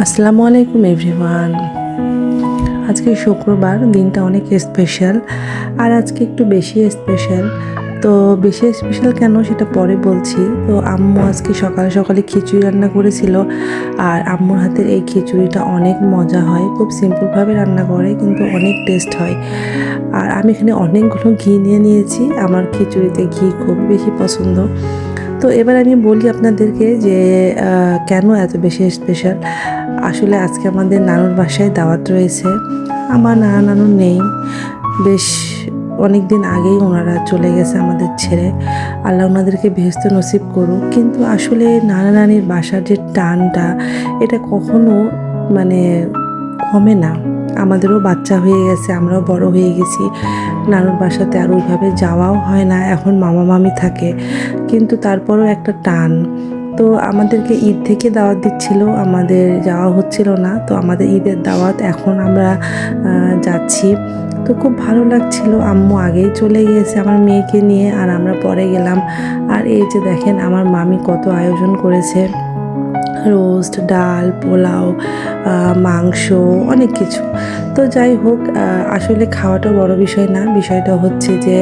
আসসালামু আলাইকুম এভরিওয়ান। আজকে শুক্রবার, দিনটা অনেক স্পেশাল। আর আজকে একটু বেশি স্পেশাল। তো বেশি স্পেশাল কেন সেটা পরে বলছি। তো আম্মু আজকে সকালে সকালে খিচুড়ি রান্না করেছিল। আর আম্মুর হাতের এই খিচুড়িটা অনেক মজা হয়, খুব সিম্পলভাবে রান্না করে কিন্তু অনেক টেস্ট হয়। আর আমি এখানে অনেকগুলো ঘি নিয়ে নিয়েছি, আমার খিচুড়িতে ঘি খুব বেশি পছন্দ। তো এবার আমি বলি আপনাদেরকে যে কেন এত বেশি স্পেশাল। আসলে আজকে আমাদের নানুর বাসায় দাওয়াত রয়েছে। আমার নানা নানু নেই, বেশ অনেক দিন আগেই ওনারা চলে গেছে আমাদের ছেড়ে। আল্লাহ ওনাদেরকে বেহেশত নসিব করুক। কিন্তু আসলে নানা নানির বাসার যে টানটা, এটা কখনো মানে কমে না। আমাদেরও বাচ্চা হয়ে গেছে, আমরাও বড় হয়ে গেছি, নানুর বাসাতে আর ওইভাবে যাওয়াও হয় না, এখন মামা মামি থাকে, কিন্তু তারপরেও একটা টান। তো আমাদেরকে ঈদ থেকে দাওয়াত দিচ্ছিল, আমাদের যাওয়া হচ্ছিল না। তো আমাদের ঈদের দাওয়াত এখন আমরা যাচ্ছি। তো খুব ভালো লাগছিল। আম্মু আগেই চলে গিয়েছে আমার মেয়েকে নিয়ে, আর আমরা পরে গেলাম। আর এই যে দেখেন আমার মামি কত আয়োজন করেছে, রোস্ট, ডাল, পোলাও, মাংস, অনেক কিছু। তো যাই হোক, আসলে খাওয়াটা বড় বিষয় না, বিষয়টা হচ্ছে যে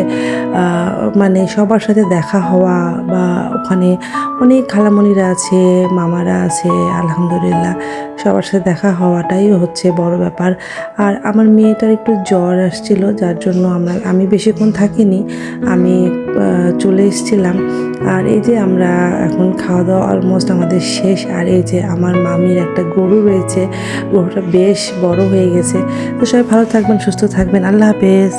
মানে সবার সাথে দেখা হওয়া, বা ওখানে অনেক খালামণিরা আছে, মামারা আছে, আলহামদুলিল্লাহ সবার সাথে দেখা হওয়াটাই হচ্ছে বড় ব্যাপার। আর আমার মেয়েটার একটু জ্বর আসছিল, যার জন্য আমি বেশিক্ষণ থাকিনি, আমি চলে এসেছিলাম। আর এই যে আমরা এখন খাওয়া দাওয়া অলমোস্ট আমাদের শেষ। আর এই যে আমার মামির একটা গরু রয়েছে, গরুটা বেশ বড় হয়ে গেছে। তো সবাই ভালো থাকবেন, সুস্থ থাকবেন, আল্লাহ হাফেজ।